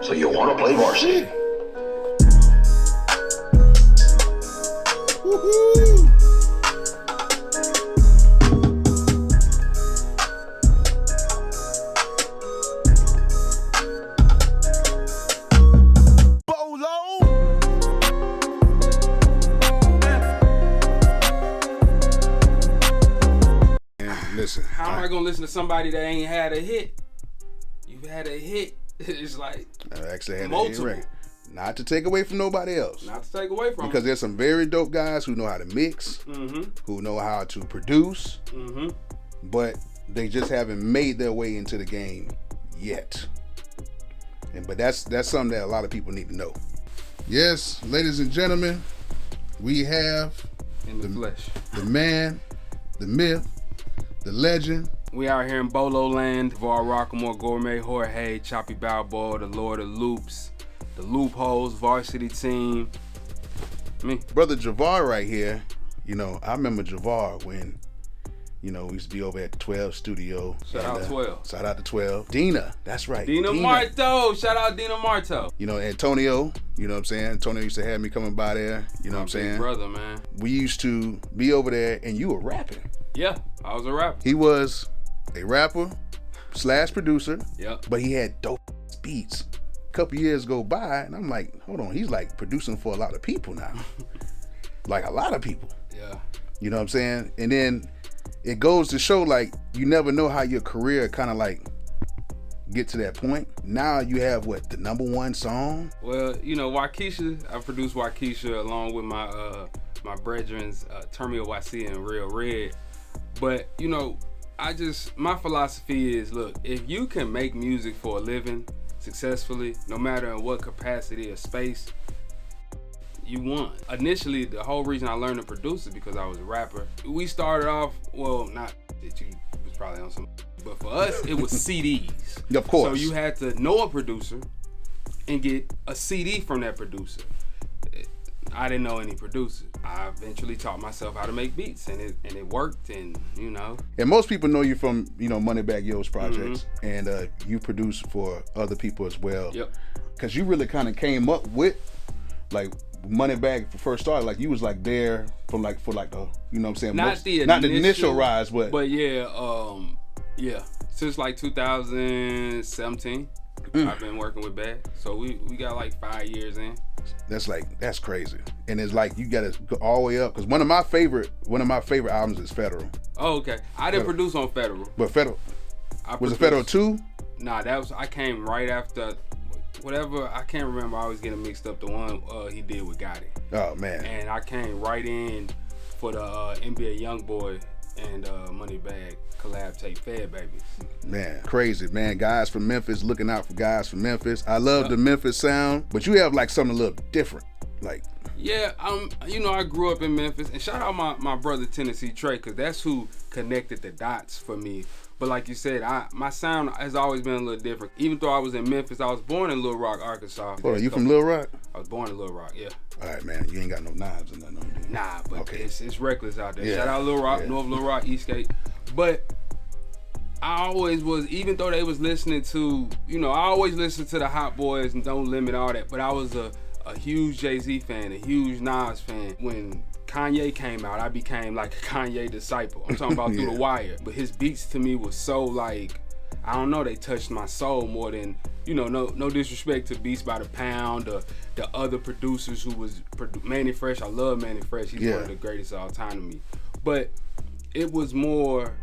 So you want to play varsity? Woohoo! Listen, how am I gonna listen to somebody that ain't had a hit? You've had a hit. It's like I actually had multiple. a hit record. Not to take away from nobody else. Not to take away from because them. there's some very dope guys who know how to mix, who know how to produce, but they just haven't made their way into the game yet. But that's something that a lot of people need to know. Yes, ladies and gentlemen, we have in the flesh, the man, the myth, the legend. We out here in Bolo Land, Javar Rockamore, Gourmet Jorge, Choppy Balboa, the Lord of Loops, the Loopholes, Varsity Team. Me. Brother Javar right here, you know, I remember Javar when, you know, we used to be over at 12 Studio. Shout out 12. Shout out to 12. Dina, that's right. Dina Marto. Shout out Dina Marto. You know, Antonio, you know what I'm saying? Antonio used to have me coming by there, you know what I'm saying? Brother, man. We used to be over there and you were rapping. Yeah, I was a rapper. He was a rapper / producer. Yep. But he had dope beats. A couple years go by and I'm like, hold on, he's like producing for a lot of people now. Like a lot of people. Yeah. You know what I'm saying? And then it goes to show like you never know how your career kind of like get to that point. Now you have what, the #1 song? Well, you know, Wockesha, I produced Wockesha along with my my brethrens, Termio YC and Real Red. But, you know, my philosophy is, look, if you can make music for a living successfully, no matter in what capacity or space, you won. Initially, the whole reason I learned to produce is because I was a rapper. We started off, well, not that you was probably on some, but for us, it was CDs. Of course. So you had to know a producer and get a CD from that producer. I didn't know any producers. I eventually taught myself how to make beats, and it worked, and you know. And most people know you from, you know, Moneybagg Yo's projects, and you produce for other people as well. Yep. Because you really kind of came up with, like, Moneybagg first started, like you was like there for the, you know what I'm saying? Not the initial rise, but yeah, since like 2017, I've been working with Bag. So we got like 5 years in. That's crazy. And it's like you gotta go all the way up, because one of my favorite albums is Federal. Oh, okay. I didn't produce on Federal. But Federal was it Federal 2? Nah, I came right after whatever, I can't remember. I always get it mixed up. The one he did with Gotti. Oh man. And I came right in for the NBA Youngboy and Moneybagg collab tape, Fed Babies. Man, crazy, man. Guys from Memphis, looking out for guys from Memphis. I love the Memphis sound, but you have like something a little different. Like, yeah, you know, I grew up in Memphis, and shout out my brother Tennessee Trey, because that's who connected the dots for me. But like you said, my sound has always been a little different. Even though I was in Memphis, I was born in Little Rock, Arkansas. Hold on, you from Little Rock? I was born in Little Rock, yeah. All right, man. You ain't got no knives or nothing on you. Nah, but okay. It's reckless out there. Yeah. Shout out Little Rock, Yeah. North Little Rock, Eastgate. But I always was, even though they was listening to, you know, I always listened to the Hot Boys and Don't Limit, all that. But I was a huge Jay-Z fan, a huge Nas fan. When Kanye came out, I became like a Kanye disciple. I'm talking about Through the Wire. But his beats to me was so like, I don't know, they touched my soul more than, you know, no disrespect to Beats by the Pound or the other producers who was, Manny Fresh. I love Manny Fresh. He's one of the greatest of all time to me. But it was more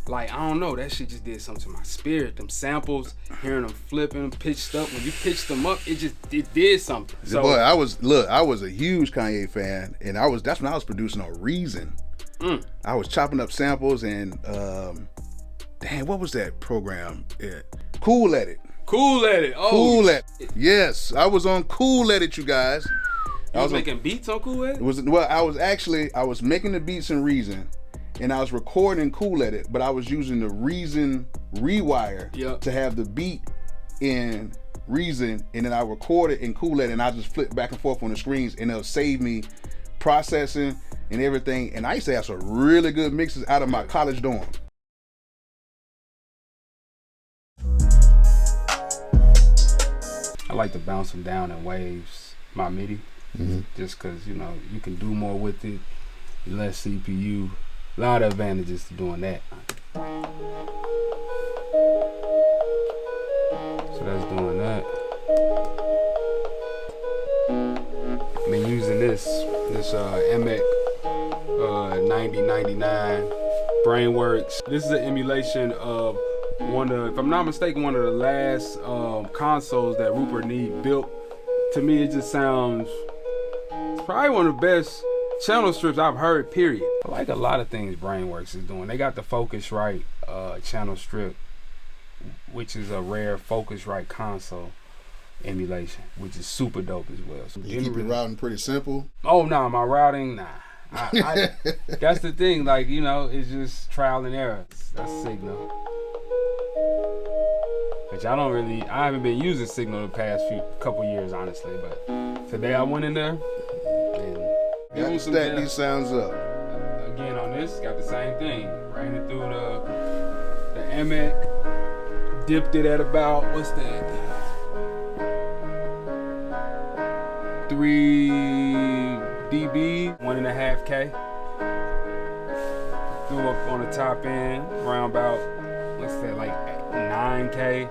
like, I don't know, that shit just did something to my spirit. Them samples, hearing them flipping, pitched up. When you pitched them up, it did something. So, boy, I was a huge Kanye fan, and that's when I was producing on Reason. I was chopping up samples and what was that program? Cool At It. Cool At It. Oh, Cool At It. Yes, I was on Cool At It, you guys. I was making beats on Cool At It? I was making the beats in Reason, and I was recording Cool At It, but I was using the Reason Rewire to have the beat in Reason, and then I record it in Cool At It, and I just flip back and forth on the screens, and it'll save me processing and everything. And I used to have some really good mixes out of my college dorm. like to bounce them down in waves, my MIDI, just because, you know, you can do more with it, less CPU, a lot of advantages to doing that. So that's doing that. I've been using this MX 9099 Brainworks. This is an emulation of if I'm not mistaken, one of the last consoles that Rupert Neve built. To me, it just sounds, it's probably one of the best channel strips I've heard, period. I like a lot of things Brainworks is doing. They got the Focusrite channel strip, which is a rare Focusrite console emulation, which is super dope as well. So you keep your routing pretty simple? Oh, no, my routing, nah. That's the thing, like, you know, it's just trial and error. That's Signal. Which I haven't been using Signal the past couple years, honestly, but today I went in there and got to stack these sounds up. Again, on this, got the same thing. Ran it through the MX, dipped it at about, what's that? 3 dB, 1.5K. Threw up on the top end, around about, what's that, like 9K.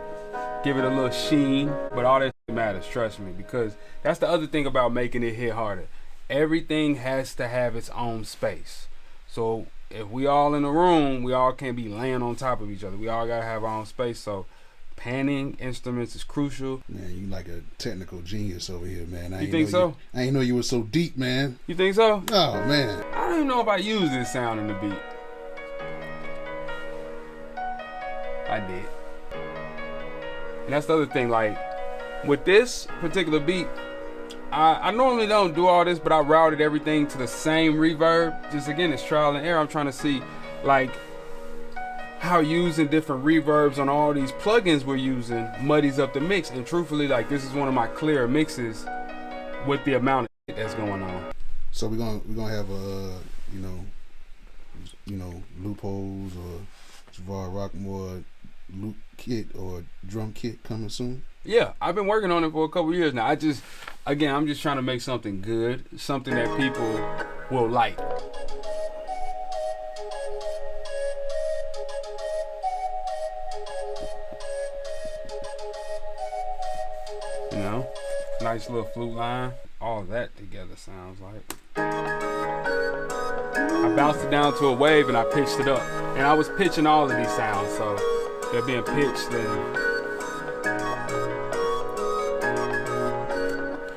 Give it a little sheen, but all that matters, trust me, because that's the other thing about making it hit harder. Everything has to have its own space. So if we all in the room, we all can't be laying on top of each other. We all gotta have our own space. So panning instruments is crucial. Man, you like a technical genius over here, man. You think so? I ain't know you were so deep, man. You think so? Oh, man. I don't even know if I use this sound in the beat. I did. And that's the other thing, like, with this particular beat, I normally don't do all this, but I routed everything to the same reverb. Just again, it's trial and error. I'm trying to see, like, how using different reverbs on all these plugins we're using muddies up the mix. And truthfully, like, this is one of my clearer mixes with the amount of shit that's going on. So we're gonna have you know, loopholes or Javar Rockamore loop kit or drum kit coming soon? Yeah, I've been working on it for a couple years now. I'm just trying to make something good, something that people will like. You know, nice little flute line. All that together sounds like. I bounced it down to a wave and I pitched it up. And I was pitching all of these sounds, so they're being pitched and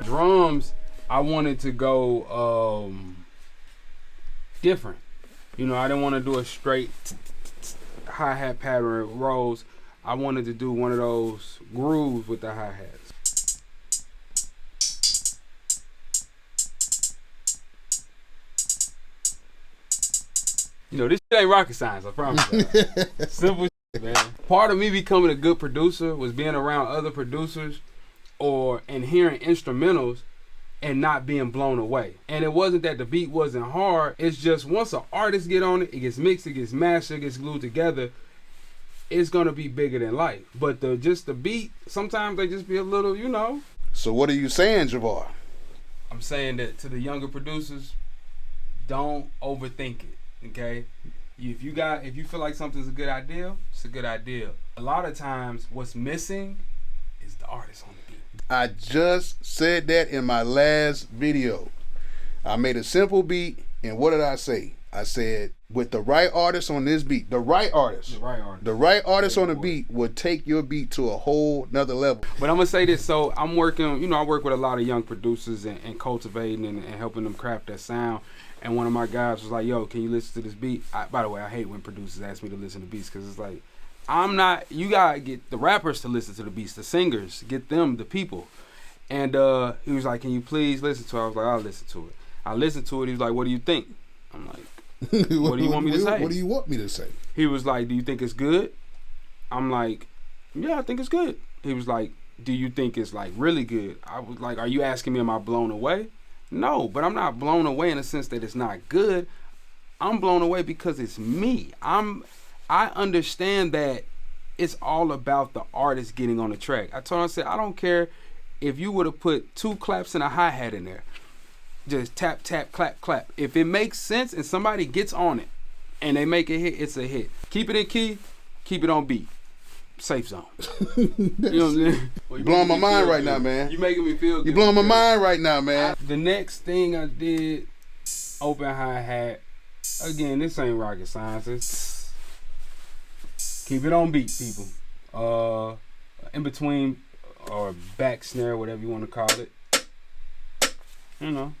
drums, I wanted to go different. You know, I didn't want to do a straight hi-hat pattern with rolls. I wanted to do one of those grooves with the hi-hats. You know, this shit ain't rocket science, I promise you. Simple shit, man. Part of me becoming a good producer was being around other producers and hearing instrumentals and not being blown away. And it wasn't that the beat wasn't hard. It's just once an artist get on it, it gets mixed, it gets mastered, it gets glued together, it's gonna be bigger than life. But the beat, sometimes they just be a little, you know. So what are you saying, Javar? I'm saying that to the younger producers, don't overthink it. Okay, if you feel like something's a good idea, it's a good idea. A lot of times, what's missing is the artist on the beat. I just said that in my last video. I made a simple beat, and what did I say? I said, with the right artist on this beat, the right artist on the beat would take your beat to a whole nother level. But I'm gonna say this, so I'm working, you know, I work with a lot of young producers and cultivating and helping them craft that sound. And one of my guys was like, yo, can you listen to this beat? By the way, I hate when producers ask me to listen to beats because it's like, you gotta get the rappers to listen to the beats, the singers, get them, the people. And he was like, can you please listen to it? I was like, I'll listen to it. I listened to it. He was like, what do you think? I'm like, what do you want me to say? What do you want me to say? He was like, do you think it's good? I'm like, yeah, I think it's good. He was like, do you think it's like really good? I was like, are you asking me, am I blown away? No, but I'm not blown away in the sense that it's not good. I'm blown away because it's me. I understand that it's all about the artist getting on the track. I told him, I said, I don't care if you would have put 2 claps and a hi-hat in there, just tap, tap, clap, clap. If it makes sense and somebody gets on it and they make a hit, it's a hit. Keep it in key, keep it on beat. Safe zone. You know what I'm saying? Well, you blowing my mind right now, man. You making me feel good. You blowing my mind right now, man. The next thing I did, open hi-hat. Again, this ain't rocket science. It's keep it on beat, people. In between or back snare, whatever you want to call it. You know.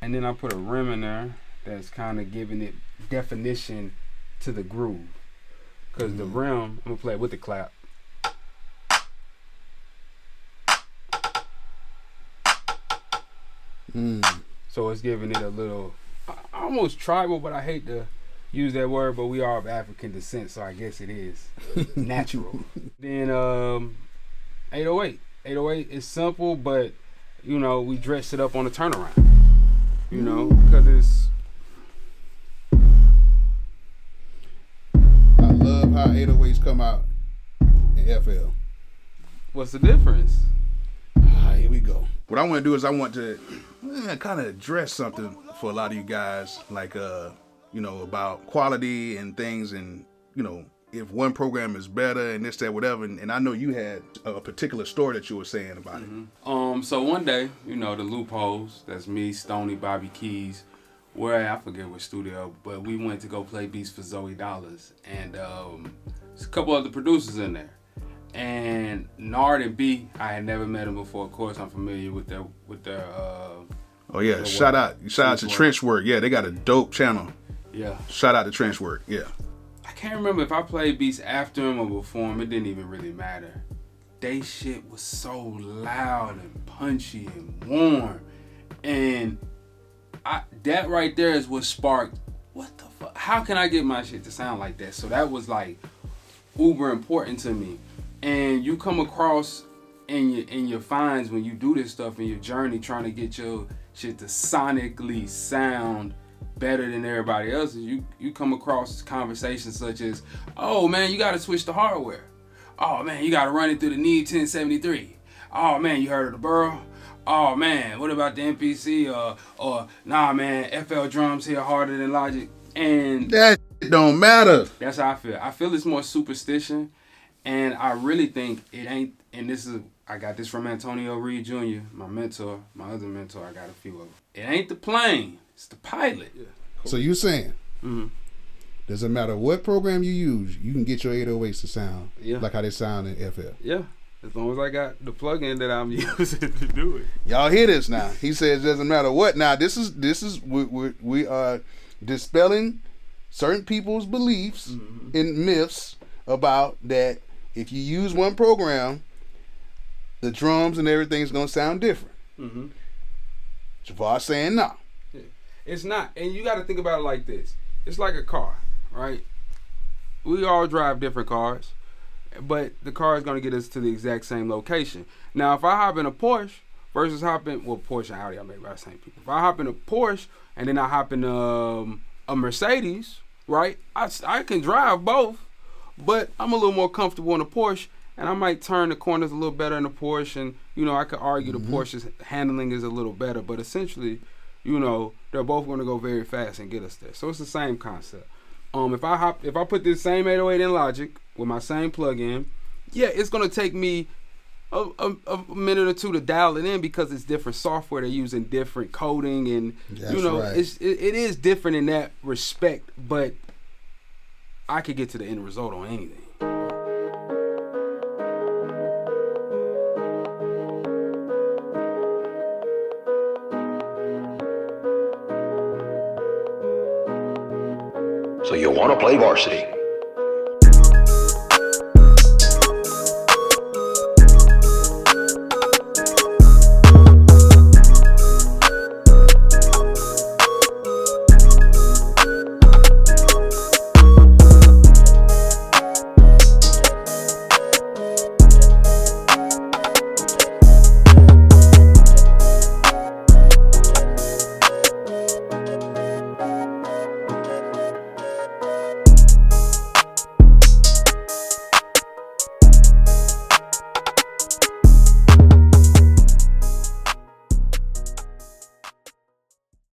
And then I put a rim in there that's kind of giving it definition to the groove. Because the rim, I'm going to play it with the clap. So it's giving it a little, almost tribal, but I hate to use that word, but we are of African descent, so I guess it is natural. Then 808. 808 is simple, but, you know, we dressed it up on a turnaround. You know, because it's... I love how 808s come out in FL. What's the difference? Here we go. What I want to do is I want to kind of address something for a lot of you guys, like, you know, about quality and things, and, you know, if one program is better and this, that, whatever. And I know you had a particular story that you were saying about it. So one day, you know, the Loopholes, that's me, Stoney, Bobby Keys, I forget what studio, but we went to go play beats for Zoe Dollars. And there's a couple other producers in there. And Nard and B, I had never met them before. Of course, I'm familiar with their oh yeah, shout out to Trenchwork. Yeah, they got a dope channel. Yeah. Shout out to Trenchwork. Yeah. I can't remember if I played beats after him or before him. It didn't even really matter. They shit was so loud and punchy and warm. And that right there is what sparked, what the fuck? How can I get my shit to sound like that? So that was like uber important to me. And you come across in your finds when you do this stuff in your journey, trying to get your shit to sonically sound better than everybody else's, you come across conversations such as, oh man, you gotta switch the hardware. Oh man, you gotta run it through the Need 1073. Oh man, you heard of the Burrow? Oh man, what about the MPC? Or nah man, FL drums here harder than Logic. And that don't matter. That's how I feel. I feel it's more superstition, and I really think it ain't, and I got this from Antonio Reed Jr., my mentor, my other mentor, I got a few of them. It ain't the plane, it's the pilot. Yeah. So you saying, doesn't matter what program you use, you can get your 808s to sound like how they sound in FL. Yeah, as long as I got the plug-in that I'm using to do it. Y'all hear this now? He says doesn't matter what. Now this is we are dispelling certain people's beliefs and myths about that. If you use one program, the drums and everything's gonna sound different. Javar saying no. Yeah. It's not, and you got to think about it like this. It's like a car, right? We all drive different cars, but the car is gonna get us to the exact same location. Now, if I hop in a Porsche versus Porsche and Audi, I made by the same people. If I hop in a Porsche and then I hop in a Mercedes, right? I can drive both, but I'm a little more comfortable in a Porsche, and I might turn the corners a little better in the Porsche, and, you know, I could argue the Porsche's handling is a little better, but essentially, you know, they're both going to go very fast and get us there. So it's the same concept. If I put this same 808 in Logic with my same plug-in, yeah, it's going to take me a minute or two to dial it in because it's different software. They're using different coding, and you know, right. it is different in that respect, but I could get to the end result on anything. So you want to play varsity?